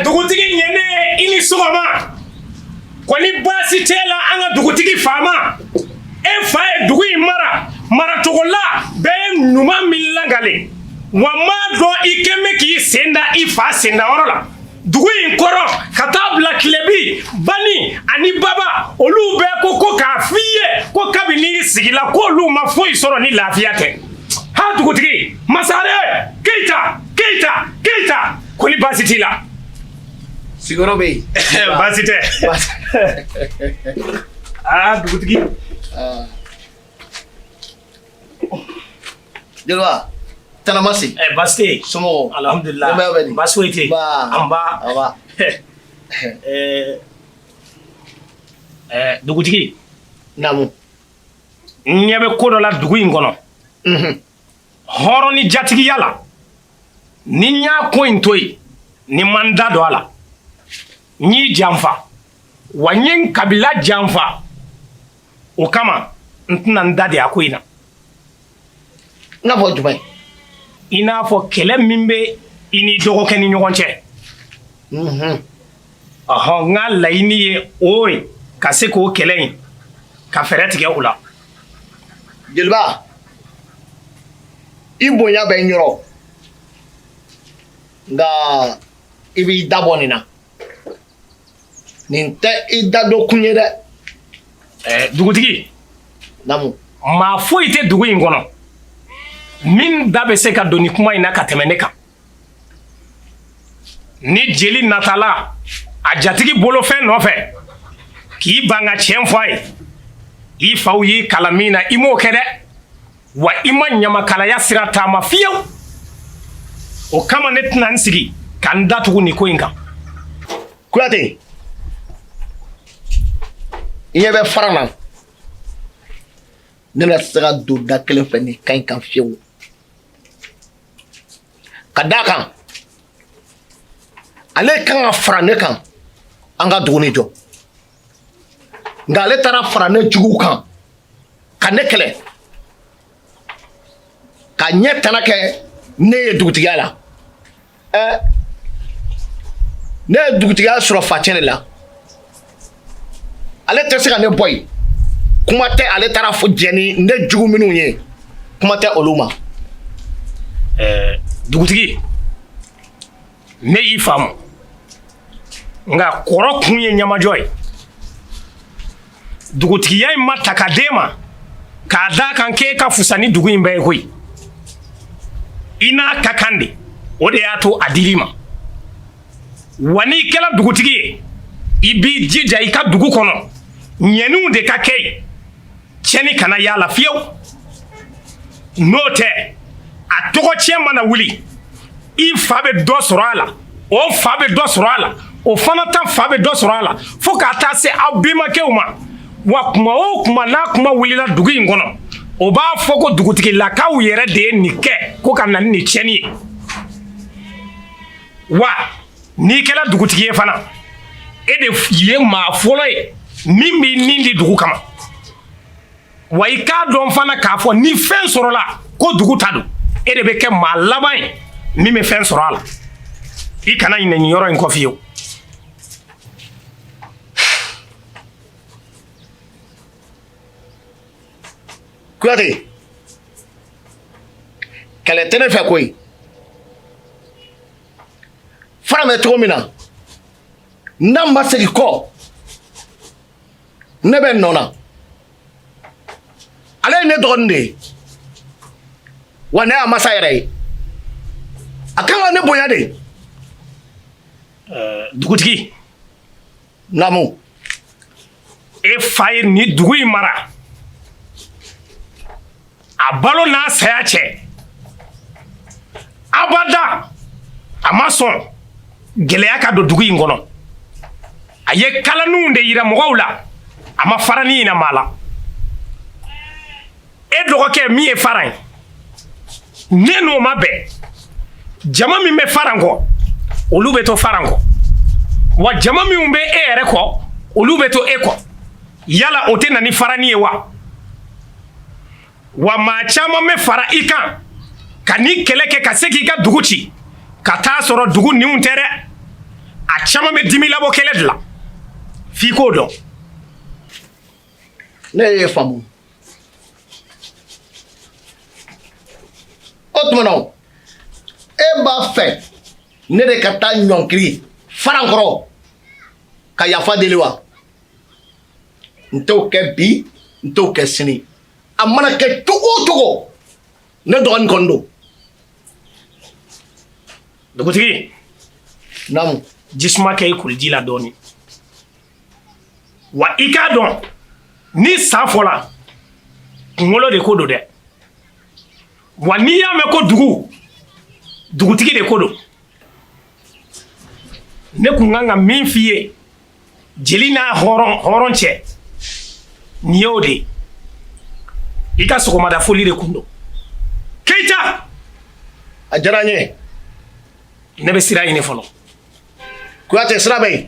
Dugutigi nyene ini sogoma ko ni basi tela anga dugutigi fama e fa e dugu mara togola be numa millangale wa ma do ikeme ki senda ifa senda orola dugu koro katabla klebi bani ani baba olu be ko ka fiye ko kabini sigila ko lu ma foi soro ni lafiate ha dugutigi masare keita ko ni basi tela Siguro be. Basite. Ah, dugutigi. Jelwa. Tana masi. Basite. Somo. Alhamdulillah. Baswete. Amba. Dugutigi. Namu. Nyebe kodo la dugu ingono. Horo ni jatigi yala. Ni nya ko intoi. Ni manda do ala. Ni jamfa wanyen kabila jamfa o kama ntna ndade akoina na fo jumai ina fo kele mimbe ini dogo keni nyogonche aha nga laini ye oy kase ko kele ka fereti ke ula Jelba ibonya be nyoro nga ibi dabonina Ninte ida do kunye de. Dugutigi. Namu. Ma fo ite dugu ingono. Min da be se ka doni kuma ina ka tɛmɛ ne kan. Ni jeli natala a jatigi bolo fɛn nɔfɛ k'i ban ka tiɲɛ fɔ a ye i faw y'i kalan min na i m'o kɛ dɛ wa i ma ɲamakalaya sira taama fiyewu o kama ne tɛna n sigi ka n datugu nin ko in kan. Kuyate iye be farana ne na sera do da kelen fɛ ni kan fiyewu ka da kan ale kan ka fara ne kan an ka dugu ni jɔ nka ale taara fara ne juguw kan ka ne kɛlɛ ka ɲɛ tana kɛ ne ye dugutigiya la ne ye dugutigiya sɔrɔ facɛ de la ale tɛ se ka ne bɔ yen kuma tɛ ale taara fɔ jɛni ne jugu minnu ye kuma tɛ olu ma dugutigi ne y'i faamu nka kɔrɔ kun ye ɲamajɔ ye dugutigiya in ma ta ka d'e ma k'a da kan k'e ka fusa ni dugu in bɛɛ ye koyi i n'a ka kan de o de y'a to a dir'i ma wa n'i kɛra dugutigi ye i b'i jija i ka dugu kɔnɔ ɲɛniw de ka kɛ yen tiɲɛni kana y'a la fiyewu n'o tɛ a tɔgɔ tiɲɛ mana wuli i fa bɛ dɔ sɔrɔ a la o fa bɛ dɔ sɔrɔ a la o fana ta fa bɛ dɔ sɔrɔ a la fo k'a taa se aw benbakɛw ma wa kuma o kuma n'a kuma wulila dugu in kɔnɔ o b'a fɔ ko dugutigilakaw yɛrɛ de ye nin kɛ ko ka na ni nin tiɲɛni ye wa n'i kɛra dugutigi ye fana e de ye maa fɔlɔ ye min b'i nin di dugu kama wa i k'a dɔn fana k'a fɔ ni fɛn sɔrɔla ko dugu ta don e de bɛ kɛ maa laban ye min bɛ fɛn sɔrɔ a la i kana ɲinɛ nin yɔrɔ in kɔ fiyewu Kuyate kɛlɛ tɛ ne fɛ koyi fara mɛ cogo min na n'a ma segin kɔ ne bɛ nɔ na ale ye ne dɔgɔnin de ye wa ne y'a masa yɛrɛ ye a kan ka ne bonya de dugutigi namu e fa ye ni dugu in mara a balo n'a saya cɛ abada a ma sɔn gɛlɛya ka don dugu in kɔnɔ a ye kalanniw de yira mɔgɔw la a ma fara ni ɲinɛ maa la e dɔgɔkɛ min ye fara ye ne n'o ma bɛn jama min bɛ fara n kɔ olu bɛ to fara n kɔ wa jama minnu bɛ e yɛrɛ kɔ olu bɛ to e kɔ yala o tɛ na ni farani ye wa maa caman bɛ fara i kan ka ni kɛlɛ kɛ ka se k'i ka dugu ci ka taa sɔrɔ dugu niw tɛ dɛ a caman bɛ dimi labɔ kɛlɛ de la f'i k'o dɔn. ne y'e faamu o tuma na e b'a fɛ ne de ka taa ɲɔnkiri farankɔrɔ ka yafa deli wa n t'o kɛ bi n t'o kɛ sini a mana kɛ cogo o cogo ne dɔgɔnin kɔni don. dugutigi naamu jisuma kɛ i koliji la dɔɔni wa i k'a dɔn ni san fɔla kunkolo de ko don dɛ wa n'i y'a mɛn ko dugutigi de ko don ne kun kan ka min f'i ye jeli n'a hɔrɔn cɛ nin y'o de ye i ka sɔgɔmada foli de kun don Keita a diyara n ye ne bɛ sira ɲini fɔlɔ Kuyatɛ sira bɛ yen.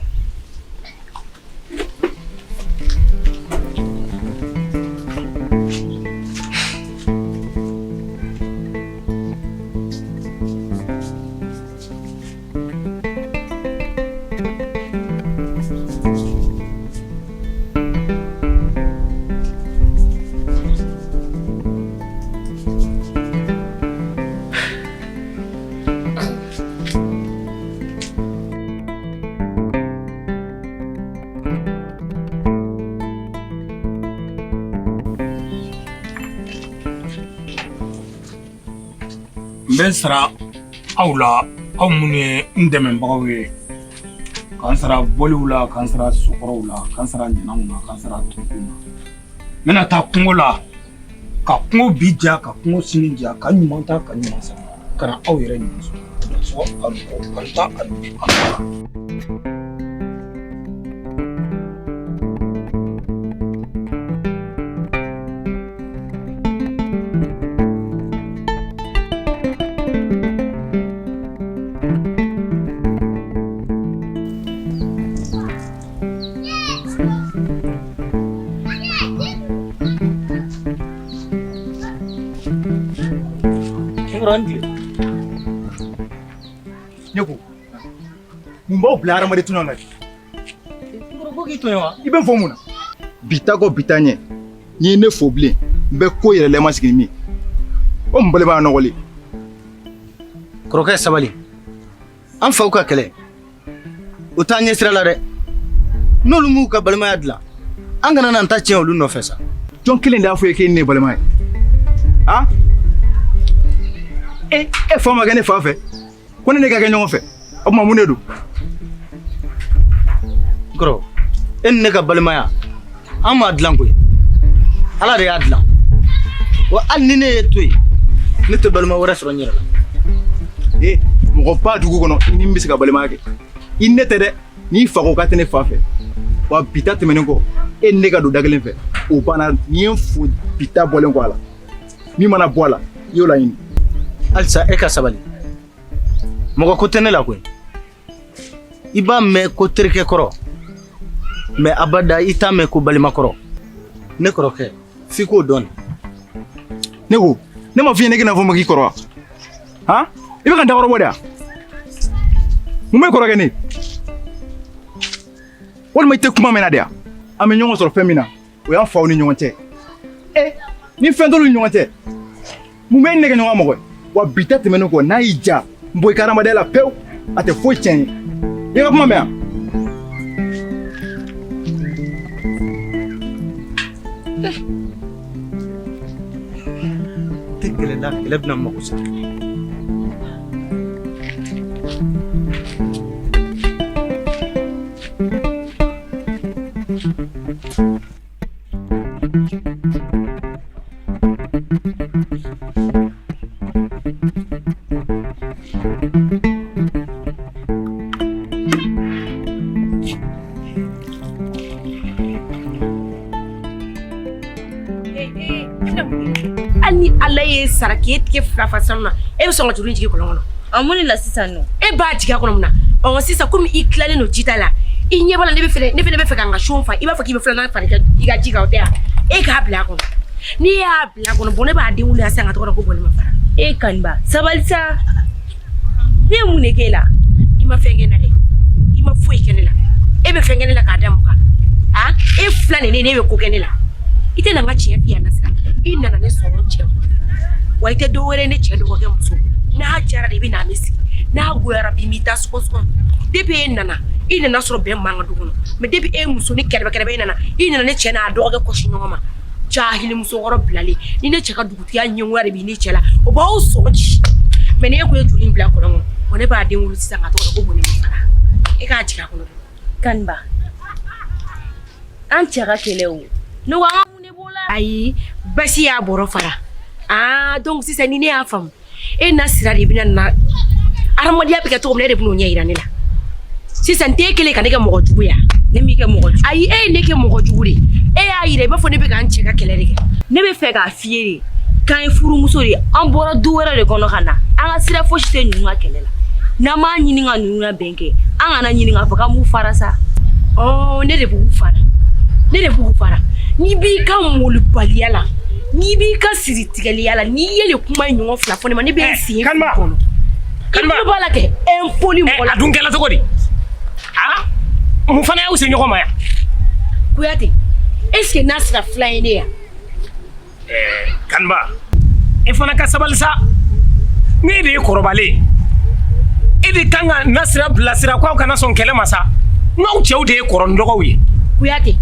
Ben sara aw la aw mun ye n dɛmɛbagaw ye k'an sara bɔliw la k'an sara sokɔrɔw la k'an sara ɲɛnaw na k'an sara tunkunw na n bɛna taa kungo la ka kungo bi ja ka kungo sini ja ka ɲuman ta ka ɲuman sa ka na aw yɛrɛ ɲuman sɔrɔ ka taa a Nyeko, mun b'aw bila hadamaden tɔɲɔ la? ko k'i tɔɲɔ wa? I bɛ n fɔ mun na? Bita kɔ bita ɲɛ, n'i ye ne fo bilen, n bɛ ko yɛrɛlɛma sigi ni min ye. O mun balima nɔgɔlen? Kɔrɔkɛ sabali, an faw ka kɛlɛ, o t'an ɲɛ sira la dɛ. N'olu m'u ka balimaya dilan, an kana n'an ta tiɲɛ olu nɔfɛ sa. Jɔn kelen de y'a fɔ e k'e ni ne ye balima ye? Han? E fa ma kɛ ne fa fɛ, ko ne ka kɛ ɲɔgɔn fɛ, o tuma mun de don? Kɔrɔ, e ni ne ka balimaya, an m'a dilan koyi. Ala de y'a dilan. Wa hali ni ne ye to yen, ne tɛ balima wɛrɛ sɔrɔ n yɛrɛ la. Mɔgɔ ba dugu kɔnɔ i ni n bɛ se ka balimaya kɛ. I ne tɛ dɛ, n'i fa ko k'a tɛ ne fa fɛ. Wa bita tɛmɛnen kɔ, e ni ne ka don da kelen fɛ, o banna n'i ye n fo bita bɔlen kɔ a la. Min mana bɔ a la, i y'o laɲini. Halisa e ka sabali. Mɔgɔ ko tɛ ne la koyi. I b'a mɛn ko terikɛ kɔrɔ, mais abada i t'a mɛn ko balima kɔrɔ. Ne kɔrɔkɛ, f'i k'o dɔn. Ne ko, ne ma f'i ye ne kɛnɛ fɔ ma k'i kɔrɔ wa? Han? I bɛ ka n dakɔrɔ bɔ de wa? Mun bɛ kɔrɔkɛ ne? Walima i tɛ kuma mɛn na de wa? An bɛ ɲɔgɔn sɔrɔ fɛn min na, o y'an faw ni ɲɔgɔn cɛ. Ni fɛn t'olu ni ɲɔgɔn cɛ, mun bɛ e ni ne kɛ ɲɔgɔn mɔgɔ ye? Wa bi ta tɛmɛnen kɔ n'a y'i ja, n bɔ i ka hadamadenya la pewu, a tɛ foyi tiɲɛ ye. I ka kuma mɛn wa? Tɛ kɛlɛ la, kɛlɛ bɛna mago sa. sara k'e tigɛ fila fa sanu na e bɛ sɔn ka juru in jigin kɔlɔn kɔnɔ a mun de la sisan nɔ e b'a jigin a kɔnɔ mun na sisan komi i tilalen don jita la i ɲɛ b'a la ne fɛnɛ bɛ fɛ k'an ka son fa i b'a fɔ k'i bɛ filanan fara i ka ji kan o tɛ yan e k'a bila a kɔnɔ n'i y'a bila a kɔnɔ bɔn ne b'a den wuli sisan ka tɔgɔ ko bɔnɛ ma fara e Kaniba sabali sa ne ye mun de k'e la i ma fɛn kɛ na dɛ i ma foyi kɛ ne la e bɛ fɛn kɛ ne la k'a da mun kan e fila ne bɛ ko kɛ ne la i tɛ na n ka tiɲɛ f'i ɲɛna sisan i nana ne sɔrɔ cɛ wa i tɛ dɔ wɛrɛ ne cɛ dɔgɔkɛ muso n'a jara de i bɛ na ne sigi n'a goyara bi m'i ta sɔgɔsɔgɔ depuis e nana i nana sɔrɔ bɛn man ka du kɔnɔ mais depuis e muso ni kɛrɛbɛ e nana i nana ne cɛ n'a dɔgɔkɛ kɔsi ɲɔgɔn ma jahili musokɔrɔ bilalen ni ne cɛ ka dugutiya ɲɛgoya de b'i ni cɛ la o b'aw sɔgɔ ci mais ni e ko ye joli in bila kɔlɔn kɔnɔ wa ne b'a den wolo sisan ka tɔgɔ ko bɔnɛ ma fara e k'a jigin a kɔnɔ Kaniba an cɛ ka kɛlɛ o ne ko an ka mun de b'o la ayi basi y'a bɔrɔ fara donc sisan ni ne y'a faamu e na sira de bɛna na adamadenya bɛ kɛ cogo min na e de bɛn'o ɲɛ yira ne la sisan t'e kelen ka ne kɛ mɔgɔ jugu ya ne m'i kɛ mɔgɔ jugu ayi e ye ne kɛ mɔgɔ jugu de e y'a yira i b'a fɔ ne bɛ k'an cɛ ka kɛlɛ de kɛ ne bɛ fɛ k'a f'i ye de k'an ye furumuso de an bɔra du wɛrɛ de kɔnɔ ka na an ka sira fosi tɛ ninnu ka kɛlɛ la n'an m'a ɲini ka ninnu na bɛn kɛ an kana ɲini k'a fɔ k'an b'u fara sa ne de b'u fara n'i b'i ka molibaliya la n'i b'i ka siri tigɛliya la n'i ye le kuma ɲɔgɔn fila fɔ ne ma ne bɛ n sen Kaniba Kaniba b'a la kɛ impoli mɔgɔ la a dun kɛla cogo di mun fana y'aw se ɲɔgɔn ma yan Kuyate est-ce que n'a sira fila ye ne yan Kaniba e fana ka sabali sa ne de ye kɔrɔbalen e de kan ka Nasira bilasira k'aw kana sɔn kɛlɛ ma sa n'aw cɛw de ye kɔrɔndɔgɔw ye Kuyate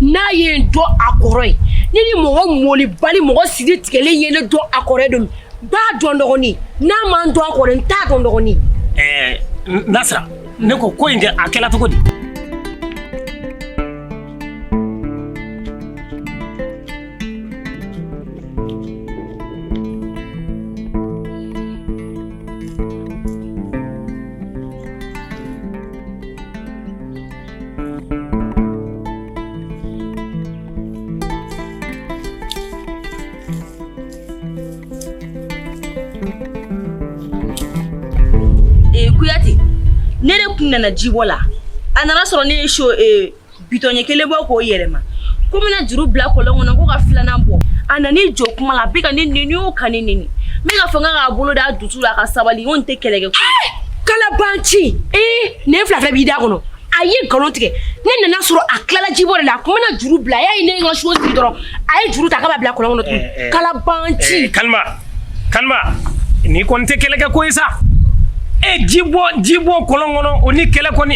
n'a ye n dɔn a kɔrɔ ye ni mɔgɔ molibali mɔgɔ siri tigɛlen ye ne dɔn a kɔrɔ ye don b'a dɔn dɔgɔnin n'a ma n dɔn a kɔrɔ n t'a dɔn dɔgɔnin Nasira ne ko in kɛ a kɛla cogo di Kuyate ne de kun nana jibɔ la a nana sɔrɔ ne ye bitɔɲɛ kelen bɔ k'o yɛlɛma ko bɛna juru bila kɔlɔn kɔnɔ ko ka filanan bɔ a nan'i jɔ kuma la a bɛ ka ne neni o ka ne neni n bɛ ka fɔ n ka k'a bolo da dusu la a ka sabali n tɛ kɛlɛ kɛ ko kalabanci ne fila b'i da kɔnɔ a ye nkalon tigɛ ne nana sɔrɔ a tilala jibɔ de la a kun bɛna juru bila a y'a ye ne ye n ka so sigi dɔrɔn a ye juru ta k'a b'a bila kɔlɔn kɔnɔ tuguni kalabanci Kaniba n'i kɔni tɛ kɛlɛ kɛ ko ye sa jibɔ kɔlɔn kɔnɔ o ni kɛlɛ kɔni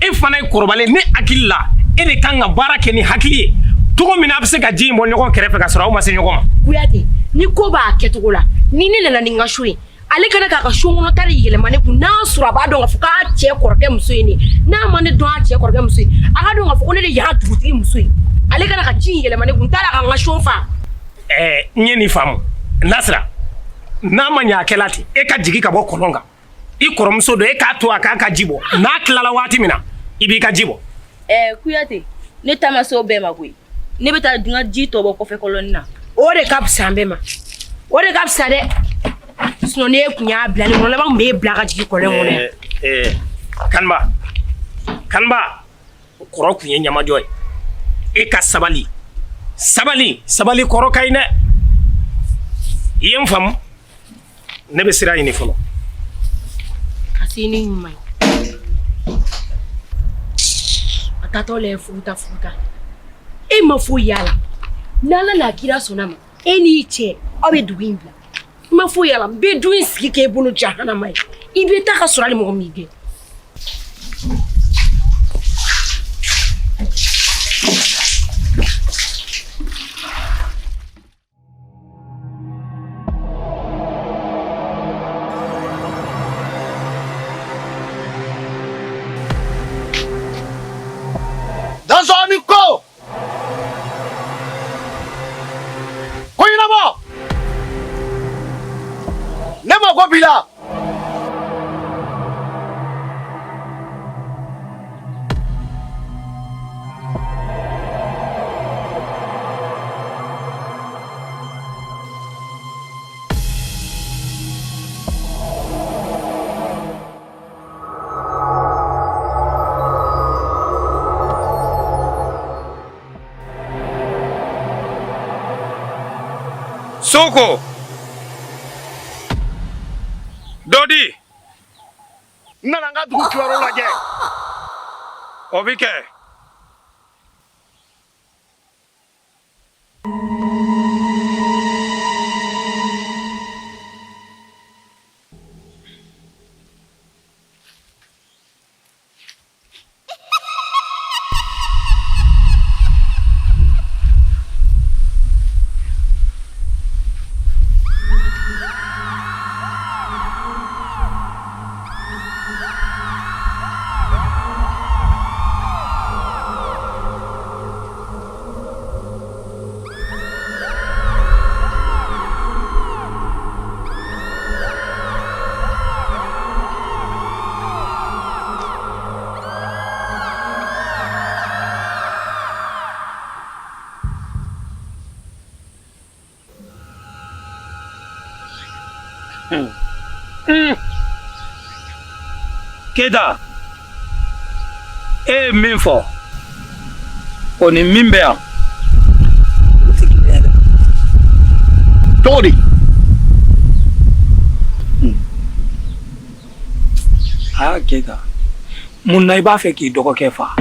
e fana ye kɔrɔbalen ne hakili la e de kan ka baara kɛ ni hakili ye cogo min na a bɛ se ka ji in bɔ ɲɔgɔn kɛrɛfɛ ka sɔrɔ aw ma se ɲɔgɔn ma Kuyate ni ko b'a kɛcogo la ni ne nana ni n ka so ye ale kana k'a ka so kɔnɔ ta de yɛlɛma ne kun n'a sɔrɔ a b'a dɔn k'a fɔ k'a cɛ kɔrɔkɛ muso ye ne n'a ma ne dɔn a cɛ kɔrɔkɛ muso ye a ka dɔn k'a fɔ ko ne de y'a dugutigi muso ye ale kana ka ji in yɛlɛma ne kun t'a la ka n ka so fa n ye nin faamu Nasira n'a ma ɲɛ a kɛla ten e ka jigi ka bɔ kɔlɔn kan i kɔrɔmuso don e k'a to a k'a ka ji bɔ n'a tilala waati min na i b'i ka ji bɔ Kuyate ne ta ma se o bɛɛ ma koyi ne bɛ taa n ka ji tɔ bɔ kɔfɛ kɔlɔnni na o de ka fisa an bɛɛ ma o de ka fisa dɛ sinon ne kun y'a bila ne kɔnɔ laban kun b'e bila ka jigin kɔlɔn kɔnɔ yan Kaniba kɔrɔ kun ye ɲamajɔ ye e ka sabali kɔrɔ ka ɲi dɛ i ye n faamu ne bɛ sira ɲini fɔlɔ ka se ni ɲuman ye a tatɔ la ye furuta e ma foyi y'a la n'Ala n'a kira sɔnna ma e n'i cɛ aw bɛ dugu in bila i ma foyi y'a la n bɛ du in sigi k'e bolo jahanama ye i bɛ taa ka sɔrɔ hali mɔgɔ min gɛn Danzonico! Koyinamo! Nemo Gobila! Soko. Dodi. Nana nga dugu kiwaro lajɛ. O bi kɛ. Keda, min fɔ o ni min bɛ yan cogo di Keda, mun na I b'a fɛ k'i dɔgɔkɛ fa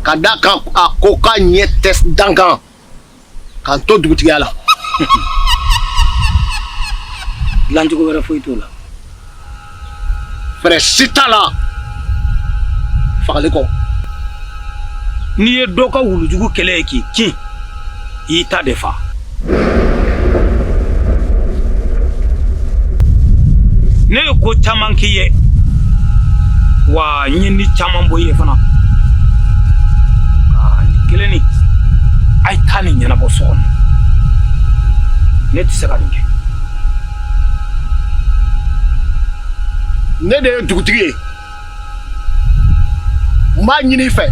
ka da kan a ko k'a ɲɛ tɛ dankan k'an to dugutigiya la dilancogo wɛrɛ foyi t'o la fɛrɛ si t'a la fagali kɔ n'i ye dɔ ka wulujugu kɛlɛ ye k'i kin I y'i ta de fa ne ye ko caman k'i ye wa n ye ni caman bɔ I ye fana kelen ni a ye taa nin ɲɛnabɔ so kɔnɔ ne tɛ se ka nin kɛ ne de ye dugutigi ye n b'a ɲini I fɛ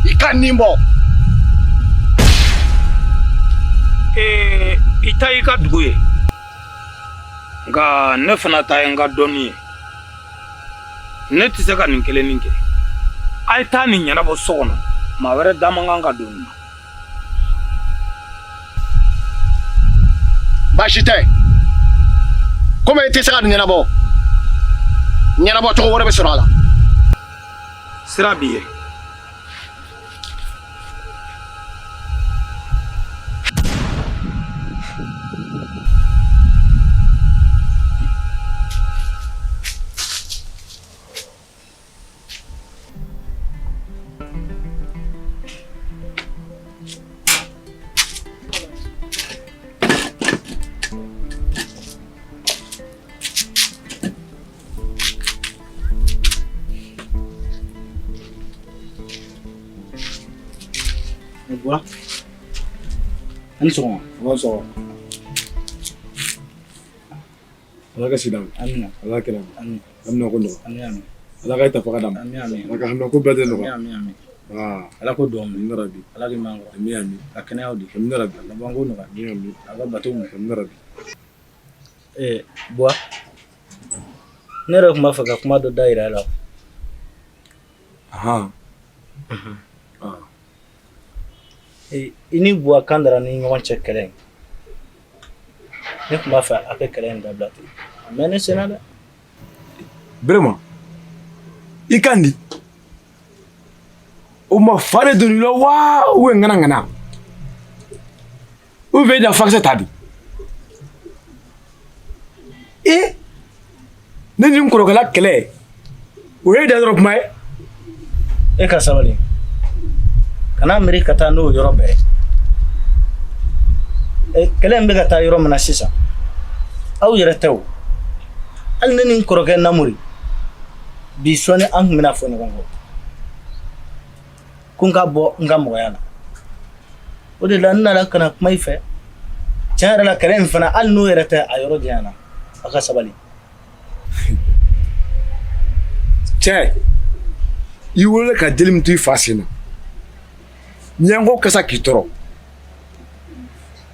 I ka nin bɔ I ta I ka dugu ye nka ne fana ta ye n ka dɔnni ye ne tɛ se ka nin kelen nin kɛ a ye taa nin ɲɛnabɔ so kɔnɔ maa wɛrɛ da man kan ka don nin na baasi tɛ komi I tɛ se ka nin ɲɛnabɔ ɲɛnabɔ cogo wɛrɛ bɛ sɔrɔ a la sira b'i ye Buah. Ani sɔgɔma. Sɔgɔma. Ala ka sidam. Amina. Ala ka kɛnɛ. Amin. Amina ko nɔgɔ. Amin. Ala ka tafaga dam. Amin amin. Ala ka hamna ko bɛɛ tɛ nɔgɔ. Amin. Ah. Ala ko dɔn. Amin rabi. Ala ki mangoro. Amin. Ka kɛnɛyaw di. Amin rabi. Ka bango nɔgɔ. Amin. Ala bato mu. Amin rabi. Buah. Ne yɛrɛ kun b'a fɛ ka kuma dɔ da yira la. Aha. I ni Buah kan dara ni ɲɔgɔn cɛ kɛlɛ in. Ne kun b'a fɛ a kɛ kɛlɛ in dabila ten. Mais ne sera dɛ. Vraiment. I kan di. O ma fare doni la wa ou ngana ngana. Ou veut da faxe ta di. Ne nim ko kala kɛlɛ. O ye da drop mai. E ka sabali. Kana miiri ka taa n'o yɔrɔ bɛɛ ye kɛlɛ in bɛ ka taa yɔrɔ min na sisan aw yɛrɛ tɛ o hali ne ni n kɔrɔkɛ Namori bi sɔnni an tun bɛna fɔ ɲɔgɔn kɔ ko n ka bɔ n ka mɔgɔya la o de la n nana ka na kuma I fɛ tiɲɛ yɛrɛ la kɛlɛ in fana hali n'o yɛrɛ tɛ a yɔrɔ janya na a ka sabali cɛ I wele ka jeli min to I fa sen na ɲɛngo kasa k'i tɔrɔ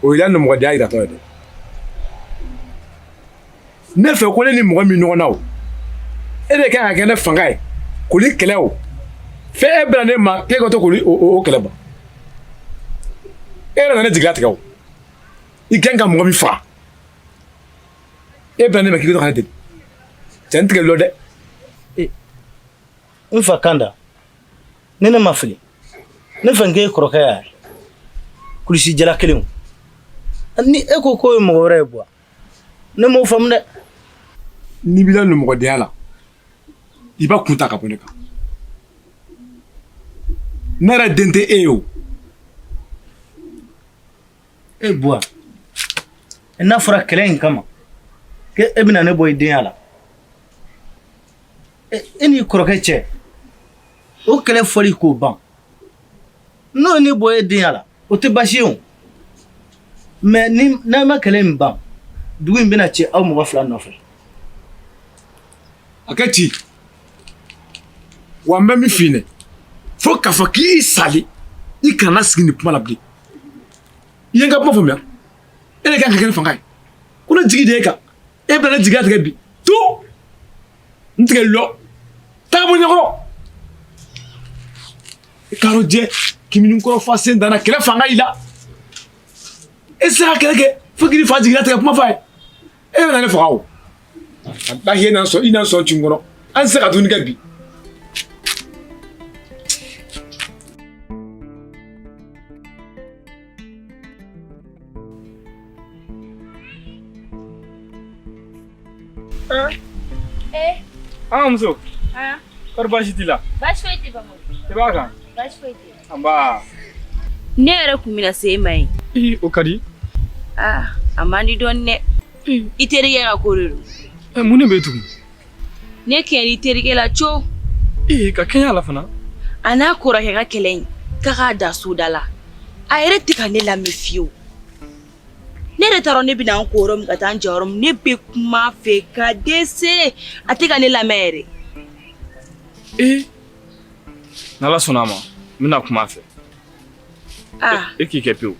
o y'a nimɔgɔdiya yiratɔ ye dɛ ne fɛ ko ne ni mɔgɔ min ɲɔgɔn na o e de kan ka kɛ ne fanga ye k'oli kɛlɛ o fɛn e bɛna ne ma k'e ka to k'oli o kɛlɛ ban nana ne jigilatigɛ o i gɛn ka mɔgɔ min faga e bɛna ne ma k'i ka to ka ne deli cɛ n tigɛ lɔ dɛ n fa kanda ne ma fili ne fɛn k'e kɔrɔkɛ y'a kulisi jala kelen ni e ko k'o ye mɔgɔ wɛrɛ ye bɔ ne m'o faamu dɛ n'i b'i la lumɔgɔdenya la i b'a kun ta ka bɔ ne kan ne yɛrɛ den tɛ e ye o e bɔ n'a fɔra kɛlɛ in kama k'e bɛna ne bɔ i denya la e n'i kɔrɔkɛ cɛ o kɛlɛ fɔli k'o ban n'o ye ne bɔ e denya la o tɛ baasi ye o mais n'a ma kɛlɛ in ban dugu in bɛna ci aw mɔgɔ fila nɔfɛ a kɛ ci wa n bɛ min f'i ɲɛna fo k'a fɔ k'i sali i kana sigi nin kuma la bilen i ye n ka kuma faamuya e de kan ka kɛ ne fanga ye ko ne jigi de e kan e bɛna ne jigiya tigɛ bi to n tigɛ lɔ taa bɔ ɲɛkɔrɔ i k'a dɔn jɛ kimini kɔrɔ fa sen danna kɛlɛ fanga i la e tɛ se ka kɛlɛ kɛ fo k'i fa jigiya tigɛ kuma f'a ye e bɛna ne faga o walahi i na sɔn ci n kɔrɔ an tɛ se ka dumuni kɛ bi muso kɔri baasi t'i la baasi foyi tɛ Bamako i b'a kan baasi foyi tɛ anba ne yɛrɛ kun bɛna se e ma ye o ka di a man di dɔɔni dɛ i terikɛ ka ko de don mun de bɛ tugun ne kɛɲɛ i terikɛ la co ka kɛɲɛ la fana a n'a kɔrɔkɛ ka kɛlɛ in k'a k'a da soda la a yɛrɛ tɛ ka ne lamɛn fiyewu ne yɛrɛ t'a dɔn ne bɛna n ko yɔrɔ min ka taa n jɛ yɔrɔ min ne bɛ kuma fɛ ka dɛsɛ a tɛ ka ne lamɛn yɛrɛ n'ala sɔnna a ma n bɛna kuma a fɛ e k'i kɛ pewu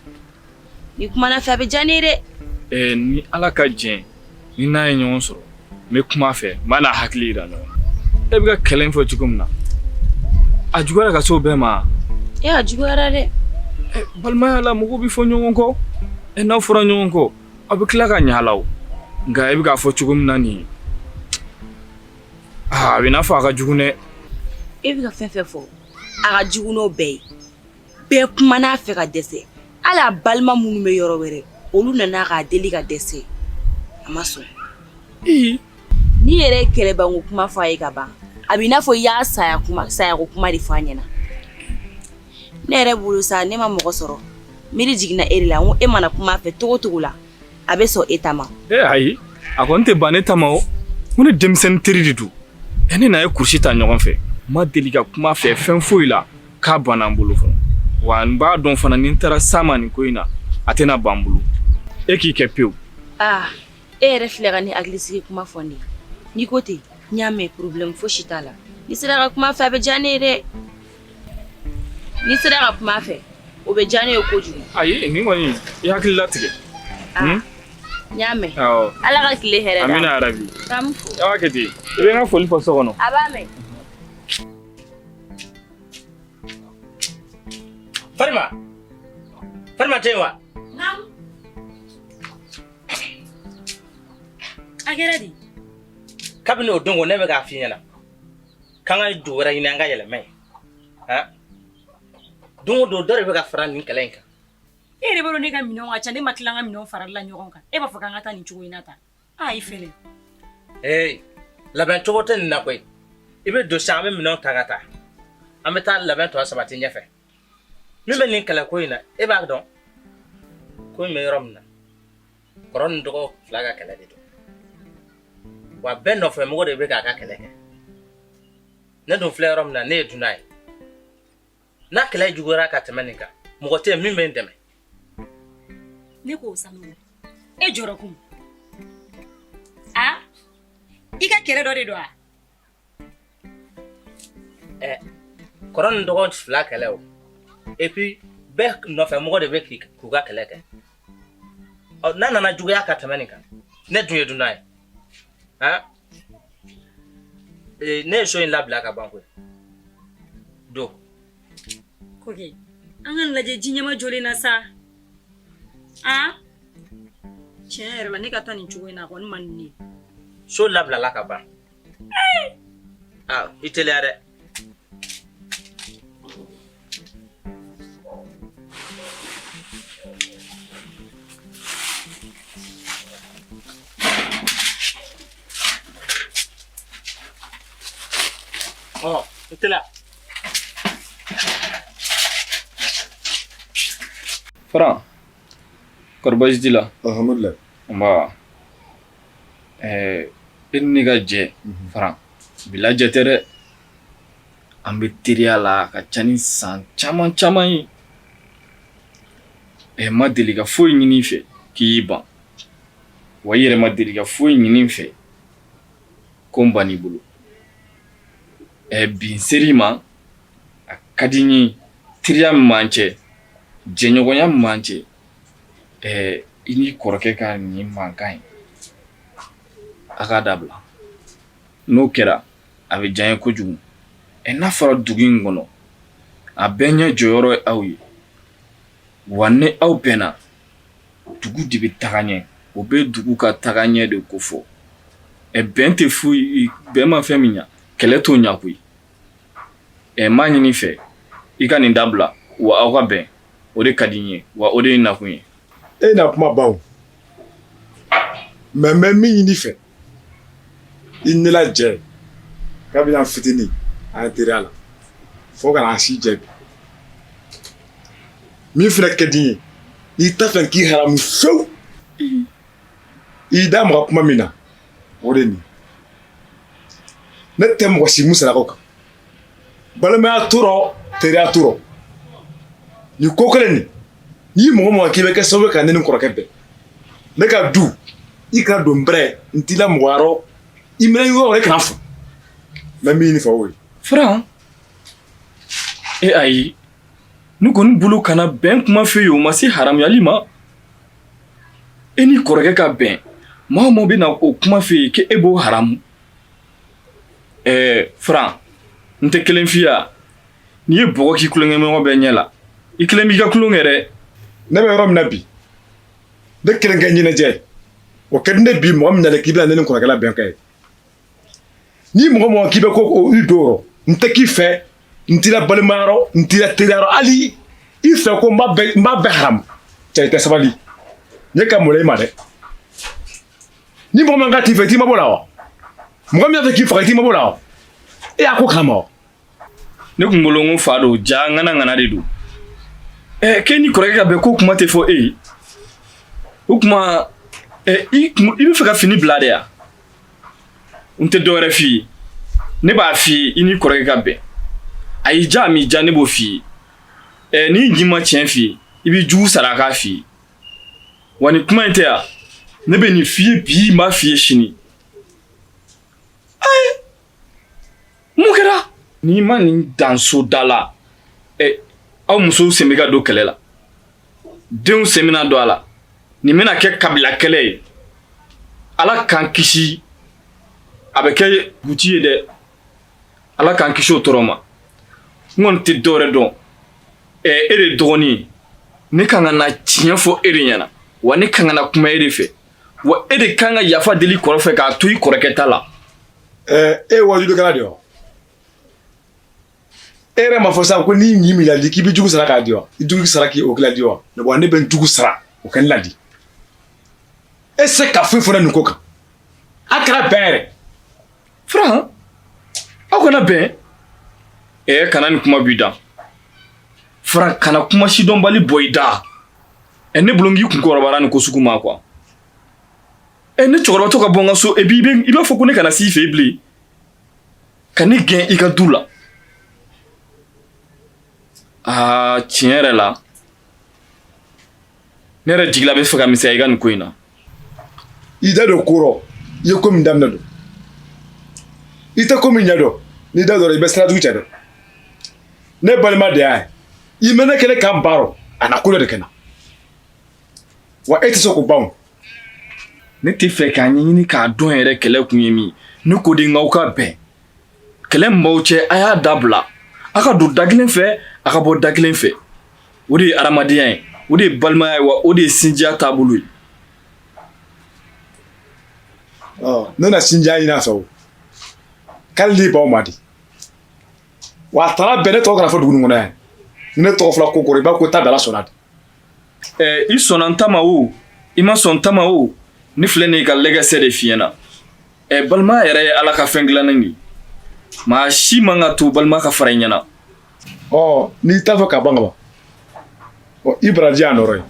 ni kumana fɛ a bɛ diya ne ye dɛ ni ala ka jɛn ni n'a ye ɲɔgɔn sɔrɔ n bɛ kuma a fɛ n b'a n'a hakili yira ɲɔgɔn e bɛ ka kɛlɛ in fɔ cogo min na a juguyara ka se o bɛɛ ma a juguyara dɛ balimaya la mɔgɔw bɛ fɔ ɲɔgɔn kɔ n'aw fɔra ɲɔgɔn kɔ aw bɛ tila ka ɲa a la o nka e bɛ k'a fɔ cogo min na nin a bɛ n'a fɔ a ka jugu dɛ e bɛ ka fɛn fɛn fɔ a ka jugu n'o bɛɛ ye bɛɛ kumana a fɛ ka dɛsɛ hali a balima minnu bɛ yɔrɔ wɛrɛ olu nana k'a deli ka dɛsɛ a ma sɔn n'i yɛrɛ ye kɛlɛbanko kuma fɔ a ye ka ban a b'i n'a fɔ i y'a sayako kuma de fɔ a ɲɛna ne yɛrɛ bolo sa ne ma mɔgɔ sɔrɔ miiri jiginna e de la n ko e mana kuma a fɛ togo togo la a bɛ sɔn e ta ma ayi a kɔni tɛ ban ne ta ma o ko ne denmisɛnnin teri de don ne n'a ye kurusi ta ɲɔgɔn fɛ ma deli ka kuma fɛ fɛn foyi la k'a banna n bolo fɔlɔ wa n b'a dɔn fana ni n taara s'a ma nin ko in na a tɛna ban n bolo e k'i kɛ pewu e yɛrɛ filɛ ka ne hakilisigi kuma fɔ ne n'i ko ten n y'a mɛn problème fosi t'a la n'i sera ka kuma fɛ a bɛ diya ne ye dɛ n'i sera ka kuma fɛ o bɛ diya ne ye kojugu ayi nin kɔni i hakili latigɛ n y'a mɛn ala ka tile hɛrɛ da amina arabi k'an fo a b'a kɛ ten i bɛ n ka foli fɔ so kɔnɔ a b'a mɛn Farima tɛ yen wa a kɛra di kabini o don ko ne bɛ k'a f'i ɲɛna k'an ka du wɛrɛ ɲini an ka yɛlɛma yen don o don dɔ de bɛ ka fara nin kɛlɛ in kan e yɛrɛ b'a dɔn ne ka minɛnw ka ca ne ma tila an ka minɛnw farali la ɲɔgɔn kan e b'a fɔ k'an ka taa nin cogo in na tan i fɛnɛ labɛn cogo tɛ nin na koyi i bɛ don sisan an bɛ minɛnw ta ka taa an bɛ taa labɛn tɔ sabati ɲɛfɛ min bɛ nin kɛlɛ ko in na e b'a dɔn ko in bɛ yɔrɔ min na kɔrɔ ni dɔgɔ fila ka kɛlɛ de don wa bɛɛ nɔfɛ mɔgɔ de bɛ k'a ka kɛlɛ kɛ ne dun filɛ yɔrɔ min na ne ye dunan ye n'a kɛlɛ juguyara ka tɛmɛ nin kan mɔgɔ tɛ yen min bɛ n dɛmɛ ne k'o sanu e jɔrɔ kun i ka kɛlɛ dɔ de don kɔrɔ ni dɔgɔ fila kɛlɛ o et puis bɛɛ nɔfɛ mɔgɔ de bɛ k'u ka kɛlɛ kɛ n'a nana juguya ka tɛmɛ nin kan ne dun ye dunan ye ne ye so in labila ka ban koyi do koke an ka lajɛ ji ɲɛma jɔlen na sa Ah? Tiɲɛ yɛrɛ la ne ka taa nin cogo in na kɔni man di ne ye. So labilala ka ban. I teliya dɛ. I teliya. Fara, kɔrɔbaji t'i la? Alhamdulillah. Nba, e ni ka jɛ, Fara, bi lajɛ tɛ dɛ. An bɛ teriya la ka ca ni san caman caman ye. N ma deli ka foyi ɲini i fɛ k'i ban. Wa i yɛrɛ ma deli ka foyi ɲini n fɛ ko n ban'i bolo. Bi n ser'i ma, a ka di n ye teriya min b'an cɛ, jɛɲɔgɔnya min b'an cɛ, i ni kɔrɔkɛ ka nin mankan ye, a k'a dabila. N'o kɛra, a bɛ diya n ye kojugu. N'a fɔra dugu in kɔnɔ, a bɛɛ ɲɛ jɔyɔrɔ ye aw ye. Wa ni aw bɛnna, dugu de bɛ taga ɲɛ. O bɛ dugu ka taga ɲɛ de ko fɔ. Bɛn tɛ foyi, bɛn ma fɛn min ɲa, kɛlɛ t'o ɲa koyi. N m'a ɲini fɛ, i ka nin dabila, wa aw ka bɛn. O de ka di n ye, wa o de ye nakun ye. E na kuma ban o. Mais n bɛ min ɲini fɛ, i ni lajɛ kabini an fitinin an ye teriya la fo ka n'an si jaabi. Min fɛnɛ ka di n ye, i t'a fɛ k'i haramu fewu. I da maga kuma min na, o de nin. Ne tɛ mɔgɔ si musalakaw kan. Balimaya to rɔ, teriya to rɔ. Nin ko kelen nin, n'i mɔgɔ mɔgɔ k'i bɛ kɛ sababu ye ka ne ni kɔrɔkɛ bɛn. Ne ka du, i kana don bɛrɛ, n t'i la mɔgɔ yɔrɔ, i minɛ yɔrɔ i kana fɔ. N bɛ min ɲini fɛ o ye. Fara, ayi, ne kɔni bolo kana bɛn kuma fɛ yen o ma se haramuyali ma. E ni kɔrɔkɛ ka bɛn, maa o maa bɛ na o kuma fɛ yen k'e b'o haramu. Fara, n tɛ kelen f'i ye, n'i ye bɔgɔ k'i kulonkɛmɔgɔ bɛɛ ɲɛ la, i kelen b'i ka kulonkɛ dɛ. Ne bɛ yɔrɔ min na bi, ne kelen kɛ ɲɛnajɛ, o ka di ne bi mɔgɔ min nalen k'i bɛna ne ni kɔrɔkɛ la bɛn kɛ. Ni mɔgɔ mɔgɔ k'i bɛ ko i don yɔrɔ, n tɛ k'i fɛ, n t'i la balimaya yɔrɔ, n t'i la teriya yɔrɔ, hali i fɛ ko n b'a bɛɛ haramu. Cɛ i tɛ sabali, ne ka mɔlɛ i ma dɛ. Ni mɔgɔ min ka t'i fɛ, i t'i mabɔ la wa? Mɔgɔ min y'a fɛ k'i faga, i t'i mabɔ la wa? E y'a ko kalama wa? Ne kun bolo n ko fa don, ja ŋana de don. K'e ni kɔrɔkɛ ka bɛn ko kuma tɛ fɔ e ye. O kuma, i bɛ fɛ ka fini bila de ya? N tɛ dɔwɛrɛ f'i ye. Ne b'a f'i ye i ni kɔrɔkɛ ka bɛn. A y'i ja a m'i ja ne b'o f'i ye. N'i ɲi ma tiɲɛ f'i ye, i bɛ jugu sara a k'a f'i ye. Wa ni kuma in tɛ yan, ne bɛ nin f'i ye bi n b'a f'i ye sini. Mun kɛra? N'i ma nin dan soda la, aw musow sen bɛ ka don kɛlɛ la. Denw sen bɛna don a la. Nin bɛna kɛ kabila kɛlɛ ye. Ala k'an kisi. A bɛ kɛ buti ye dɛ. Ala k'an kisi o tɔɔrɔ ma. N kɔni tɛ dɔwɛrɛ dɔn. E de dɔgɔnin ye. Ne kan ka na tiɲɛ fɔ e de ɲɛna. Wa ne kan ka na kuma e de fɛ. Wa e de kan ka yafa deli kɔrɔ fɛ k'a to i kɔrɔkɛ ta la. E ye wajudukɛla de ye wa? E yɛrɛ m'a fɔ sa ko n'i ɲi min ladi k'i bɛ jugu sara k'a di wa? I jugu sara k'i o kila di wa? Wa ne bɛ n jugu sara o kɛ n ladi. E se ka foyi fɔ ne nin ko kan. A kɛra bɛn yɛrɛ. Fara, aw kana bɛn. Kana nin kuma b'i da. Fara, kana kuma sidɔnbali bɔ i da. Ne bolo n k'i kun kɔrɔbayara nin ko sugu ma quoi. Ne cɛkɔrɔbatɔ ka bɔ n ka so et puis i b'a fɔ ko ne kana s'i fɛ bilen. Ka ne gɛn i ka du la. Tiɲɛ yɛrɛ la, ne yɛrɛ jigila bɛ fɛ ka misɛnya i ka nin ko in na. I da don ko rɔ, i ye ko min daminɛ don. I tɛ ko min ɲɛ dɔn, n'i da dɔrɔn i bɛ sirajugu cɛ dɛ. Ne balima de y'a ye, i mɛ ne kɛlɛ k'an baarɔ, a na ko dɔ de kɛ na. Wa e tɛ se k'o ban o. Ne tɛ fɛ k'a ɲɛɲini k'a dɔn yɛrɛ kɛlɛ kun ye min, ne ko de n'aw ka bɛn. Kɛlɛ min b'aw cɛ, a y'a dabila. A ka don da kelen fɛ, a ka bɔ da kelen fɛ. O de ye adamadenya ye. o de ye balimaya ye wa o de ye sinjiya taabolo ye. Ne na sinjiya ɲini a fɛ o k'ale de b'aw ma di wa a taara bɛn ne tɔgɔ kana fɔ dugu nin kɔnɔ yan ne tɔgɔ fɔla ko kɔrɔ i b'a ko ta bɛɛ la sɔnna de. I sɔnna n ta ma o i ma sɔn n ta ma o ne filɛ nin ye ka lɛgɛsɛ de f'i ɲɛna. Balimaya yɛrɛ ye Ala ka fɛn dilannen de maa si man ka to balima ka fara i ɲɛna. N'i t'a fɛ ka ban ka ban i baraji y'a nɔrɔ ye.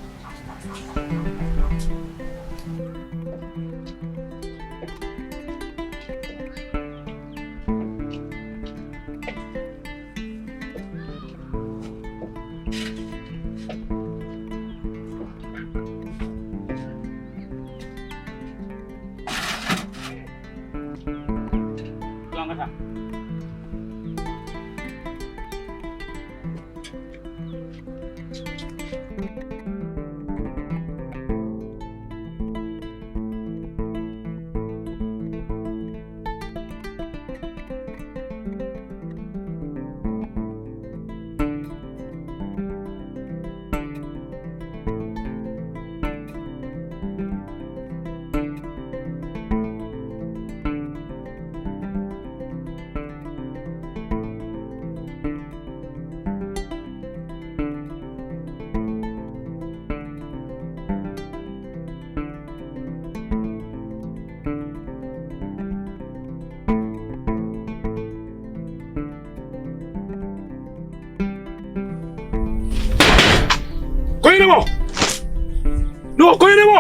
No, Koyonemo!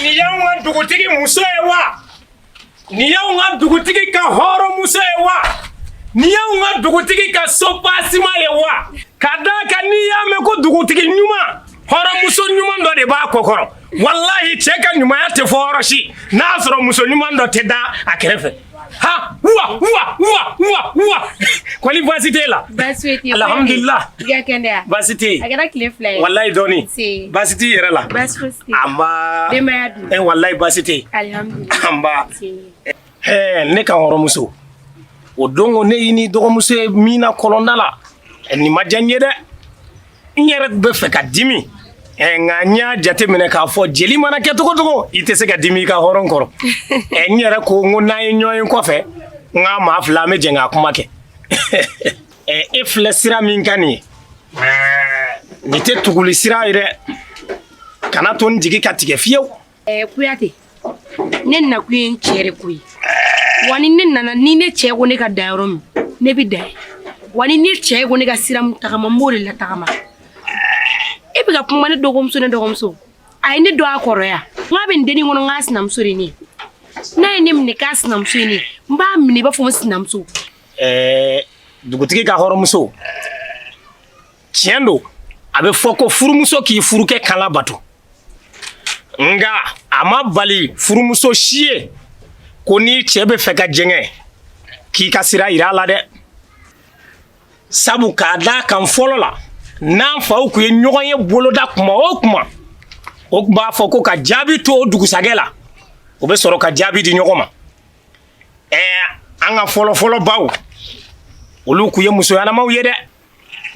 Ni yawan dugutigi muso ye wa? Ni yawan dugutigi ka horo muso ye wa? Ni yawan dugutigi ka sopasima ye wa? Kadaka ni yame ko dugutigi nyuma horo muso nyuma ndo de ba kokoro. Wallahi cheka nyuma ya te foro shi. Na soro muso nyuma ndo te da akerefe. Ha wa kwali basite la basite alhamdulillah ya kenda basite agara cliff fly wallahi doni basite yere la basite amba demayadu wallahi basite alhamdulillah amba ne ka horo muso o dongo ne yini dogo muso mina kolonda la ni majanye de nyere be fe ka dimi nga nya jate mene ka fo jeli mana ke togo ite se ka dimi ka horon koro nyere ko ngona nyoyin ko fe nga ma fla me jenga kuma ke ifle sira min kani ni te tuguli sira ire kana ton jigi ka tige fiyo kuyate nen na kuyin chere kuyi wani nen na ni ne chego ne ka dayrom ne bi day wani ne chego ne ka siram takama mbore la takama ebi ga kuma ne dogomso ay ne do akoro ya ngabe ndeni ngono ngasina msuri ni na enim ne kasina msuri ni mba mini ba fomo sina mso dugutigi ka horo muso tiendo abe foko furu muso ki furuke kala bato nga ama bali furu muso shie ko ni chebe feka jenge ki kasira irala de sabu ka da kan folo la nan fa ku nyogon ye bolo da kuma o ba foko ka jabi to dugusagela o be soro ka jabi di nyogoma anga folo bawo olu ku ye muso yana maw ye de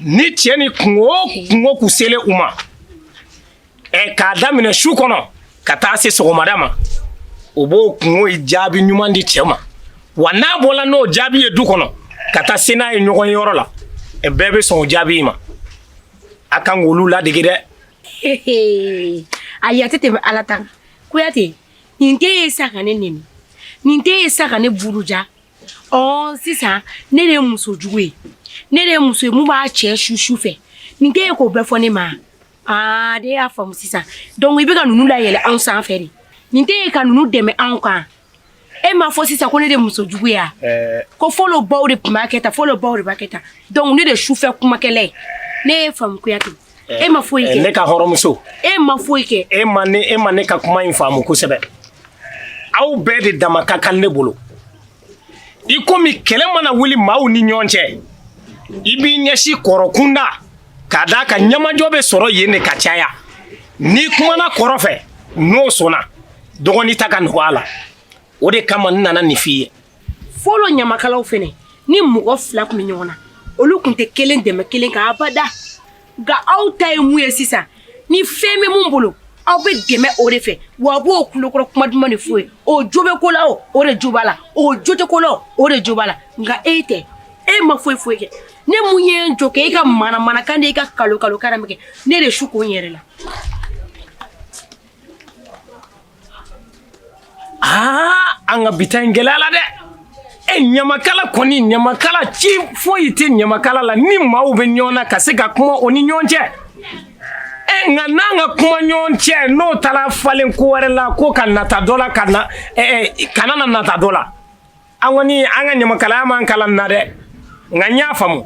ni tieni kungo ku sele uma ka damine shu kono ka ta se so madama obo kungo jabi nyuma ndi chema wana bola no jabi e du kono ka ta sena e nyogon yoro la bebe son jabi ma akan wolu la dege de ayate te alata kuyate ninte sakane nini ninte sakane buruja sisa ne de muso juwe ne de muso mu ba che shushu fe ninte ko be fo ne ma de afam sisa donc ibe ka nunu la yele an san feri ninte ka nunu deme an kan ma fo sisa ko ne de muso juwe ya ko follow bow de market follow bow de market donc ne de choufe kuma kele ne fam kuyate ma foike ne ka horo muso ma foike ma ne ka kuma infamu ko sebe aw be de damaka kan ne bolo ikomi kele mana wuli maw ni nyonche i b'i ɲɛsi kɔrɔ kunda k'a da ka ɲamajɔ bɛ sɔrɔ yen de ka caya n'i kumana kɔrɔ fɛ n'o sɔnna dɔgɔnin ta ka nɔgɔ a la o de kama n nana nin f'i ye fɔlɔ ɲamakalaw fɛnɛ ni mɔgɔ 2 kun bɛ ɲɔgɔn na olu kun tɛ kelen dɛmɛ kelen ka abada nka aw ta ye mun ye sisan ni fɛn bɛ mun bolo aw bɛ dɛmɛ o de fɛ wa a b'o kulokɔrɔ kuma duman de f'o ye o jo bɛ ko la o de jo b'a la o jo tɛ ko la o de jo b'a la nka e tɛ e ma foyi foyi kɛ ne mun ye n jɔ kɛ e ka mana-manakan de e ka kalo kan kɛ ne de su ko n yɛrɛ la an ka bi ta in gɛlɛya la dɛ ɲamakala kɔni ɲamakala ci foyi tɛ ɲamakala la ni maaw bɛ ɲɔgɔn na ka se ka kuma o ni ɲɔgɔn cɛ nka n'an ka kuma ɲɔgɔn cɛ n'o taara falen ko wɛrɛ la ko ka nata dɔ la kana na nata dɔ la an kɔni an ka ɲamakalaya man kalan na dɛ nka n y'a faamu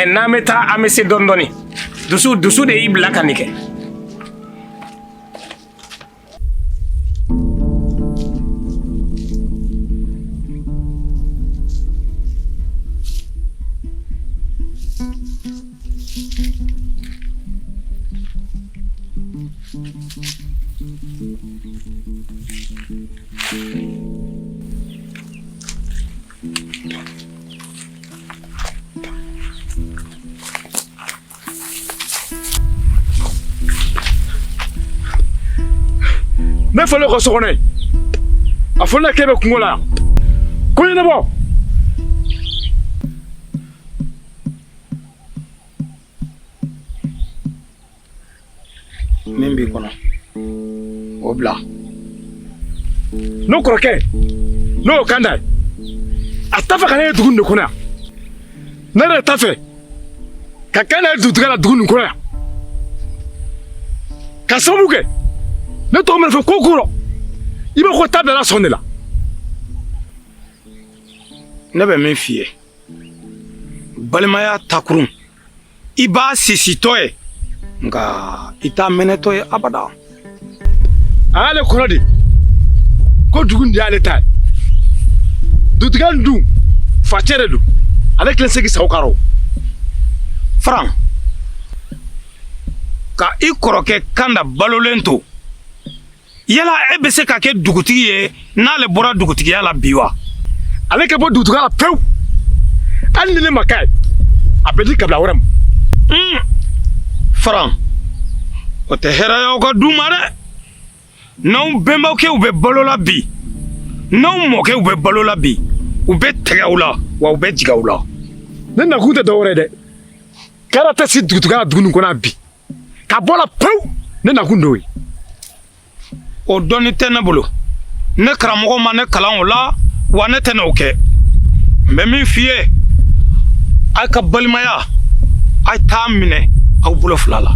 n'an bɛ taa an bɛ se dɔɔni dɔɔni dusu de y'i bila ka nin kɛ. Ne fallait que ce qu'on ait. A fallait qu'il y ait un Congo là. Combien de bon? Nimbi kono. Obla. No croquet. No kandai. Atafa kana dugun de kona. Nere tafe. Kakana dutugala dugun kona. Kasabuke. Ne to me fe kokuro ibe ko table la sonne la ne bɛ min f'i ye balimaya takurun i b'a sisitɔ ye nka i t'a mɛnɛtɔ ye abada a y'ale kɔnɔ de ko dugu nin y'ale ta ye dutigiya nin dun facɛ de don ale kelen se k'i sago k'arɔ Faran ka i kɔrɔkɛ kanda balolen to yala e bɛ se ka kɛ dugutigi ye n'ale bɔra dugutigiya la bi wa ale ka bɔ dugutigiya la pewu hali ni ne ma k'a ye a bɛ di kabila wɛrɛ ma Faran o tɛ hɛrɛ y'aw ka du ma dɛ n'aw bɛnbakɛw bɛ balo la bi n'aw mɔkɛw bɛ balo la bi u bɛ tɛgɛ aw la wa u bɛ jigin aw la ne nakun tɛ dɔwɛrɛ ye dɛ kɛra tɛ si dugutigiya la dugu nin kɔnɔ bi ka bɔ la pewu ne nakun d'o ye o dɔnni tɛ ne bolo ne karamɔgɔ ma ne kalan o la wa ne tɛ n'o kɛ n bɛ min f'i ye a ka balimaya a t'a minɛ aw bolo fila la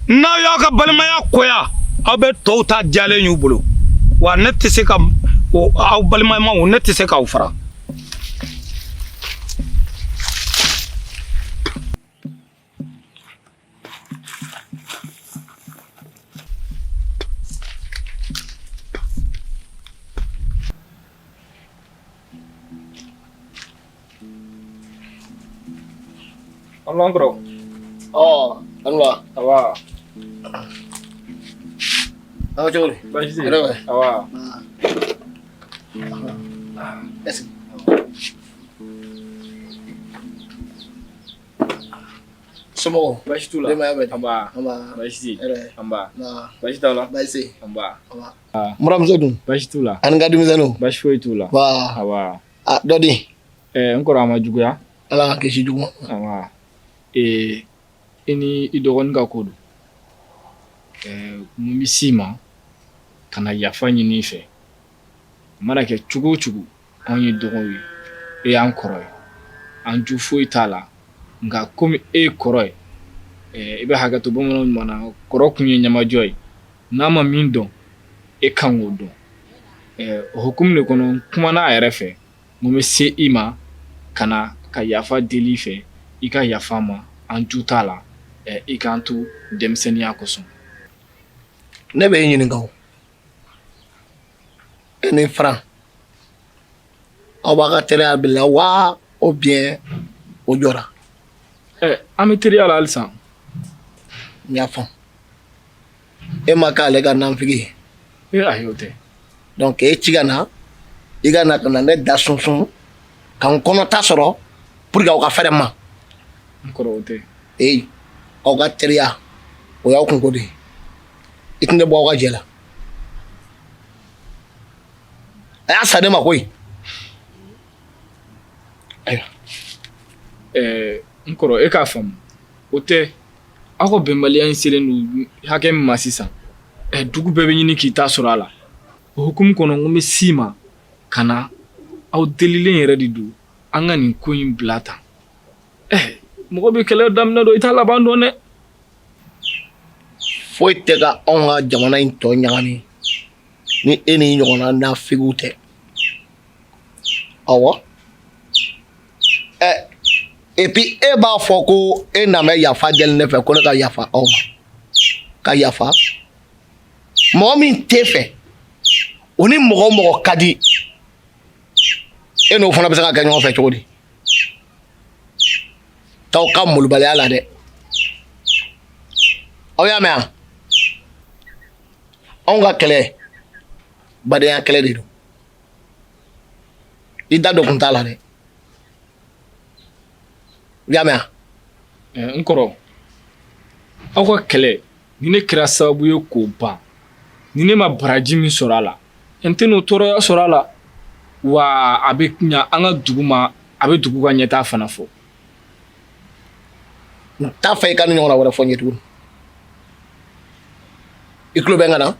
n'aw y'aw ka balimaya koya aw bɛ tɔw ta diyalen y'u bolo wa ne tɛ se ka aw balimamaw ne tɛ se k'aw fara Alongro. Oh, anwa. Awa. Awa chori. Bashi. Awa. Awa. Yes. Somo. Bashi tula. Dema yabe. Amba. Amba. Bashi. Amba. Na. Bashi tala. Bashi. Amba. Amba. Muram zodun. Bashi tula. An gadi mizano. Bashi foi tula. Ba. Awa. Ah, dodi. Nkora amajuguya. Ala ke shi jugu. Awa. Ini idogon ga kodo. Mumisima kana yafa ɲini fɛ mana kɛ cogo cogo an ye dɔgɔw ye an kɔrɔ ye an ju foyi t'a la nka komi e kɔrɔ ye i bɛ hakɛ to bamananw ɲuman na kɔrɔ kun ye ɲamajɔ ye n'a ma min dɔn e kan k'o dɔn o hukumu de kɔnɔ n kumana a yɛrɛ fɛ mun bɛ se i ma kana ka yafa deli fɛ i ka yafa ma an ju t'a la i k'an to denmisɛnniya kosɔn Ne bɛ ɲininka o e ni Faran aw b'a ka teriya bila wa ou bien o jɔra. An bɛ teriya la halisa. N y'a faamu. E ma k'ale ka nanfigi ye. Ayi o tɛ. Donc e ci ka na i ka na ka na ne da sunsun ka n kɔnɔta sɔrɔ pour que aw ka fɛrɛ ma. N kɔrɔ o tɛ. Aw ka teriya o y'aw kunko de ye. I tɛ ne bɔ aw ka jɛ la. A y'a sa ne ma koyi. Ayiwa. N kɔrɔ e k'a faamu o tɛ aw ka bɛnbaliya in selen don hakɛ min ma sisan dugu bɛɛ bɛ ɲini k'i ta sɔrɔ a la o hukumu kɔnɔ n ko n bɛ s'i ma ka na aw delilen yɛrɛ de don an ka nin ko in bila tan mɔgɔ bɛ kɛlɛ daminɛ dɔn i t'a laban dɔn dɛ. Foyi tɛ ka anw ka jamana in tɔ ɲagami ni e ni ɲɔgɔnna nafigiw tɛ. Awɔ. Et puis e b'a fɔ ko e na mɛ yafa deli ne fɛ ko ne ka yafa aw ma. Ka yafa. Mɔgɔ min t'e fɛ o ni mɔgɔ o mɔgɔ ka di e n'o fana bɛ se ka kɛ ɲɔgɔn fɛ cogo di? T'aw ka molobaliya la dɛ. Aw y'a mɛn wa? Anw ka kɛlɛ badenya kɛlɛ de don. I da don kun t'a la dɛ. Y'a mɛn wa? N kɔrɔ aw ka kɛlɛ ni ne kɛra sababu ye k'o ban ni ne ma baraji min sɔrɔ a la n tɛ n'o tɔɔrɔya sɔrɔ a la wa a bɛ ɲa an ka dugu ma a bɛ dugu ka ɲɛtaa fana fɔ. N t'a fɛ i ka ni ɲɔgɔnna wɛrɛ fɔ n ye tuguni. I tulo bɛ n kan na?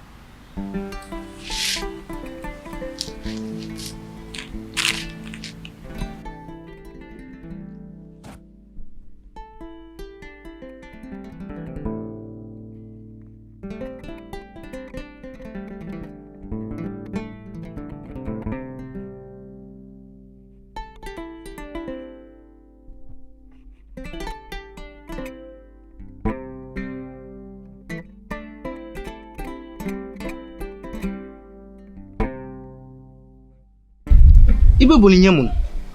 I bɛ boli ɲɛ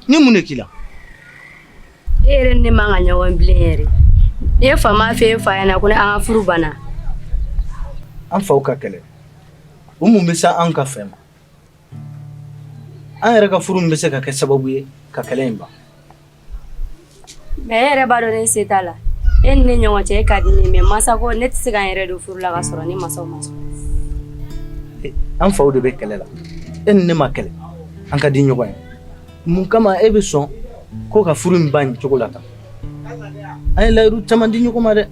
mun de k'i la? E yɛrɛ ni ne man ka ɲɔgɔn bilen yɛrɛ. Ne ye fama fɛ e fa ɲɛna ko ne an ka furu banna. An faw ka kɛlɛ o mun bɛ se an ka fɛn ma? An yɛrɛ ka furu min bɛ se ka kɛ sababu ye ka kɛlɛ in ban. Mais e yɛrɛ b'a dɔn ne se t'a la. E ni ne ɲɔgɔn cɛ e ka di ne mais masa ko ne tɛ se k'an yɛrɛ don furu la ka sɔrɔ ne masaw ma sɔn. An faw de bɛ kɛlɛ la e ni ne ma kɛlɛ an ka di ɲɔgɔn ye. Mun kama e bɛ sɔn ko ka furu in ban cogo la tan? An ye layiru caman di ɲɔgɔn ma dɛ.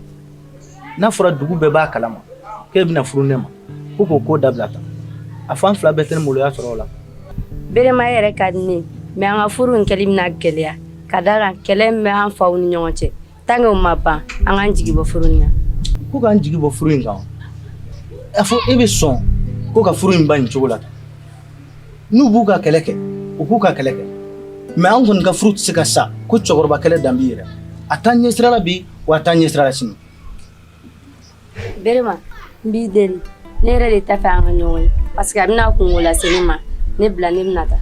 N'a fɔra dugu bɛɛ b'a kalama k'e bɛna furu ne ma ko k'o ko dabila tan a fan fila bɛɛ tɛ ne maloya sɔrɔ o la. Berema e yɛrɛ ka di ne mais an ka furu in kɛli bɛna gɛlɛya ka da kan kɛlɛ min bɛ an faw ni ɲɔgɔn cɛ tant que o ma ban an k'an jigi bɔ furu in na. Ko k'an jigi bɔ furu in kan a fɔ e bɛ sɔn ko ka furu in ban nin cogo la tan. N'u b'u ka kɛlɛ kɛ u k'u ka kɛlɛ kɛ mais an kɔni ka furu tɛ se ka sa ko cɛkɔrɔba kɛlɛ dan b'i yɛrɛ. A taa ɲɛ sira la bi wa a taa ɲɛ sira la sini. Berema n b'i deli ne yɛrɛ de t'a fɛ an ka ɲɔgɔn ye parce que a bɛna kungo lase ne ma ne bila ne bɛna taa.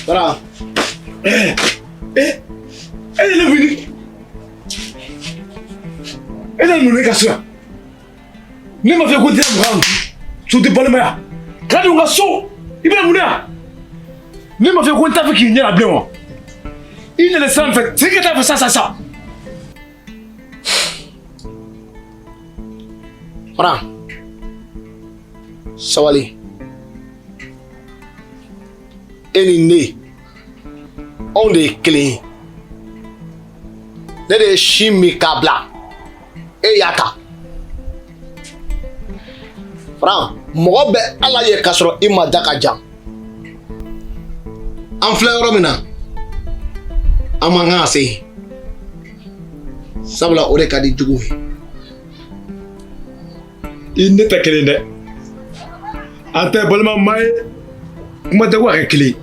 Voilà. Elle est venue. Elle est venue, Kassua. Ne m'a fait goûter un grand. Tu te parles mal. Quand on a saut, il va venir. Ne m'a fait goûter avec qui il y a bien. Il ne laisse pas faire. C'est que tu as fait ça. Voilà. Sawali. Elle est née anw de ye kelen ye ne de ye si min k'a bila e y'a ta Fran mɔgɔ bɛ Ala ye k'a sɔrɔ i ma da ka jan an filɛ yɔrɔ min na an man kan ka se yen sabula o de ka di juguw ye I ne tɛ kelen dɛ an tɛ balimamaa ye kuma tɛ ko a kɛ kelen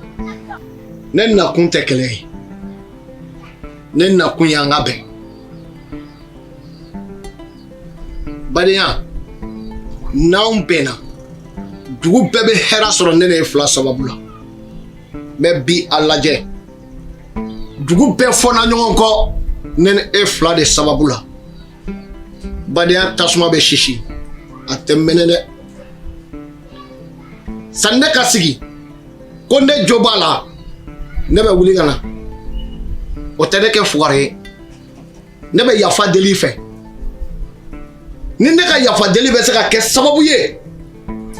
ne nakun tɛ kɛlɛ ye ne nakun y'an ka bɛn badenya n'anw bɛnna dugu bɛɛ bɛ hɛrɛ sɔrɔ ne ni fila sababu la mɛ bi a lajɛ dugu bɛɛ fɔna ɲɔgɔn kɔ ne ni e fila de sababu la badenya tasuma bɛ sisi a tɛ mɛnɛ dɛ sanni ne ka sigi ko ne jo b'a la ne bɛ wuli ka na o tɛ ne kɛ fugari ye ne bɛ yafa deli fɛ ni ne ka yafa deli bɛ se ka kɛ sababu ye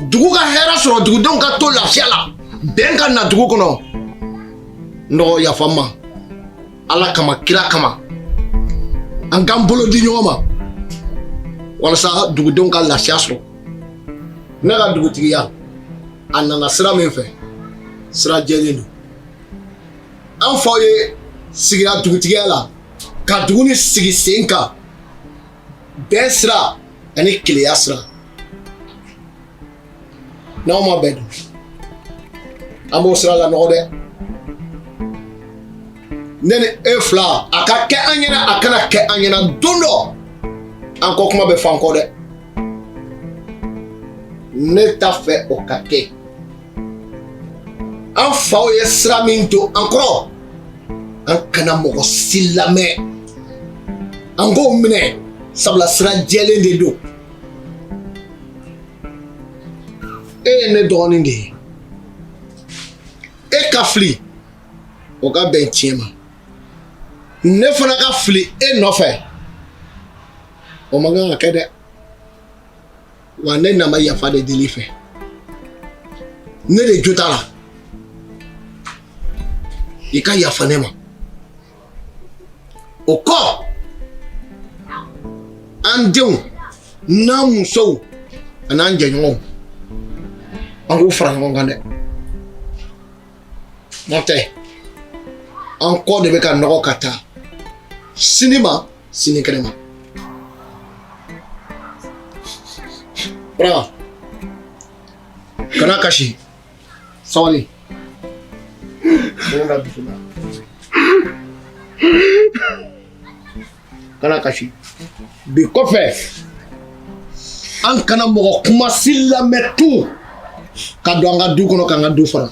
dugu ka hɛrɛ sɔrɔ dugudenw ka to lafiya la bɛn ka na dugu kɔnɔ n dɔgɔ yafa ma Ala kama kira kama an k'an bolo di ɲɔgɔn ma walasa dugudenw ka lafiya sɔrɔ ne ka dugutigiya a nana sira min fɛ sira jɛlen don an faw ye sigira dugutigiya la ka dugu ni sigi sen kan bɛn sira ani keleya sira n'aw ma bɛn dun an b'o sira lanɔgɔ dɛ ne ni e fila a ka kɛ an ɲɛna a kana kɛ an ɲɛna don dɔ an kɔ kuma bɛ fan kɔ dɛ ne t'a fɛ o ka kɛ an faw ye sira min don an kɔrɔ an kana mɔgɔ si lamɛn an k'o minɛ sabula sira jɛlen de don e ye ne dɔgɔnin de ye e ka fili o ka bɛn tiɲɛ ma ne fana ka fili e nɔfɛ o ma kan ka kɛ dɛ wa ne na ma yafa de deli fɛ ne de jo t'a la i ka yafa ne ma o kɔ an denw n'an musow an'an jɛɲɔgɔnw an k'u fara ɲɔgɔn kan dɛ n'o tɛ an kɔ de bɛ ka nɔgɔ ka taa sini ma sini kɛnɛ ma Fara kana kasi sabali kana kasi bi kɔfɛ an kana mɔgɔ kumasi lamɛn tun ka don an ka du kɔnɔ k'an ka du fara